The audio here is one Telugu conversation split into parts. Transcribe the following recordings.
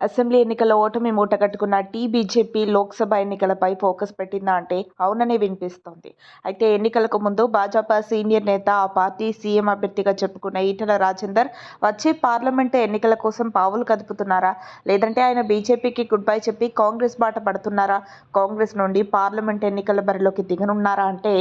అసెంబ్లీ ఎన్నికల ఓటమి మూటగట్టుకున్న బీజేపీ లోక్సభ ఎన్నికలపై ఫోకస్ పెట్టిందా అంటే అవుననే వినిపిస్తోంది. అయితే ఎన్నికలకు ముందు భాజపా సీనియర్ నేత, ఆ పార్టీ సీఎం అభ్యర్థిగా చెప్పుకున్న ఈటెల రాజేందర్ వచ్చే పార్లమెంటు ఎన్నికల కోసం పావులు కదుపుతున్నారా? లేదంటే ఆయన బీజేపీకి గుడ్ బై చెప్పి కాంగ్రెస్ బాట పడుతున్నారా? కాంగ్రెస్ నుండి పార్లమెంట్ ఎన్నికల బరిలోకి దిగనున్నారా అంటే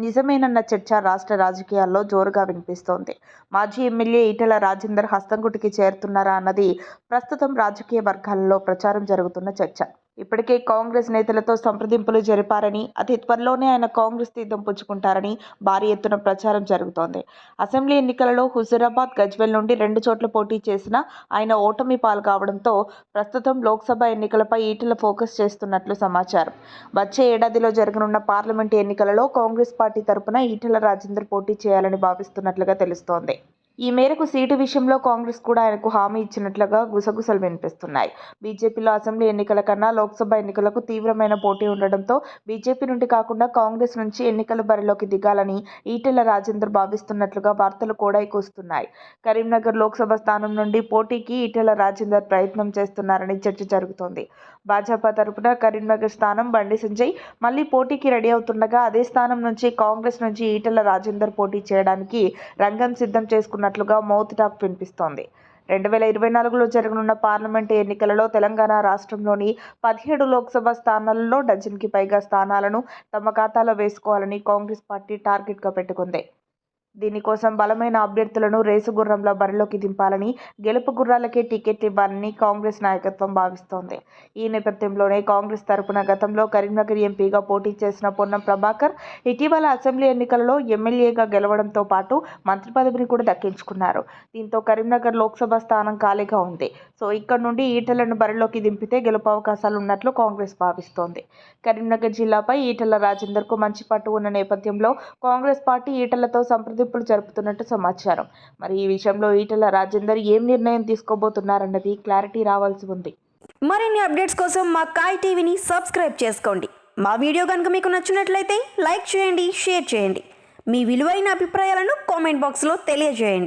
నిజమేనన్న చర్చ రాష్ట్ర రాజకీయాల్లో జోరుగా వినిపిస్తోంది. మాజీ ఎమ్మెల్యే ఈటెల రాజేందర్ హస్తంగుటికి చేరుతున్నారా అన్నది ప్రస్తుతం రాజకీయ వర్గాలలో ప్రచారం జరుగుతున్న చర్చ. ఇప్పటికే కాంగ్రెస్ నేతలతో సంప్రదింపులు జరిపారని, అతి త్వరలోనే ఆయన కాంగ్రెస్ తీర్థం పుచ్చుకుంటారని భారీ ఎత్తున ప్రచారం జరుగుతోంది. అసెంబ్లీ ఎన్నికలలో హుజూరాబాద్, గజ్వేల్ నుండి 2 చోట్ల పోటీ చేసినా ఆయన ఓటమి పాలు కావడంతో ప్రస్తుతం లోక్సభ ఎన్నికలపై ఈటెల ఫోకస్ చేస్తున్నట్లు సమాచారం. వచ్చే ఏడాదిలో జరగనున్న పార్లమెంటు ఎన్నికలలో కాంగ్రెస్ పార్టీ తరపున ఈటెల రాజేందర్ పోటీ చేయాలని భావిస్తున్నట్లుగా తెలుస్తోంది. ఈ మేరకు సీటు విషయంలో కాంగ్రెస్ కూడా ఆయనకు హామీ ఇచ్చినట్లుగా గుసగుసలు వినిపిస్తున్నాయి. బీజేపీలో అసెంబ్లీ ఎన్నికల కన్నా లోక్సభ ఎన్నికలకు తీవ్రమైన పోటీ ఉండడంతో బీజేపీ నుండి కాకుండా కాంగ్రెస్ నుంచి ఎన్నికల బరిలోకి దిగాలని ఈటెల రాజేందర్ భావిస్తున్నట్లుగా వార్తలు కూడా కూస్తున్నాయి. కరీంనగర్ లోక్సభ స్థానం నుండి పోటీకి ఈటెల రాజేందర్ ప్రయత్నం చేస్తున్నారని చర్చ జరుగుతోంది. భాజపా తరపున కరీంనగర్ స్థానం బండి సంజయ్ మళ్లీ పోటీకి రెడీ అవుతుండగా, అదే స్థానం నుంచి కాంగ్రెస్ నుంచి ఈటెల రాజేందర్ పోటీ చేయడానికి రంగం సిద్ధం చేసుకున్నట్లుగా మౌత్ టాక్ వినిపిస్తోంది. 2024లో జరగనున్న పార్లమెంటు ఎన్నికలలో తెలంగాణ రాష్ట్రంలోని 17 లోక్సభ స్థానాలలో డజన్కి పైగా స్థానాలను తమ ఖాతాలో వేసుకోవాలని కాంగ్రెస్ పార్టీ టార్గెట్గా పెట్టుకుంది. దీనికోసం బలమైన అభ్యర్థులను రేసు గుర్రంలో బరిలోకి దింపాలని, గెలుపు గుర్రాలకే టికెట్లు ఇవ్వాలని కాంగ్రెస్ నాయకత్వం భావిస్తోంది. ఈ నేపథ్యంలోనే కాంగ్రెస్ తరపున గతంలో కరీంనగర్ ఎంపీగా పోటీ చేసిన పొన్నం ప్రభాకర్ ఇటీవల అసెంబ్లీ ఎన్నికలలో ఎమ్మెల్యేగా గెలవడంతో పాటు మంత్రి పదవిని కూడా దక్కించుకున్నారు. దీంతో కరీంనగర్ లోక్సభ స్థానం ఖాళీగా ఉంది. సో ఇక్కడ నుండి ఈటెలను బరిలోకి దింపితే గెలుపు అవకాశాలు ఉన్నట్లు కాంగ్రెస్ భావిస్తోంది. కరీంనగర్ జిల్లాపై ఈటెల రాజేందర్కు మంచి పట్టు ఉన్న నేపథ్యంలో కాంగ్రెస్ పార్టీ ఈటెలతో సంప్రదింపులు జరుపుతున్నట్టు సమాచారం. మరి ఈ విషయంలో ఈటెల రాజేందర్ ఏం నిర్ణయం తీసుకోబోతున్నారన్నది క్లారిటీ రావాల్సి ఉంది. మరిన్ని అప్డేట్స్ కోసం మా కాయ్ టీవీని సబ్స్క్రైబ్ చేసుకోండి. మా వీడియో కనుక మీకు నచ్చినట్లయితే లైక్ చేయండి, షేర్ చేయండి. మీ విలువైన అభిప్రాయాలను కామెంట్ బాక్స్లో తెలియజేయండి.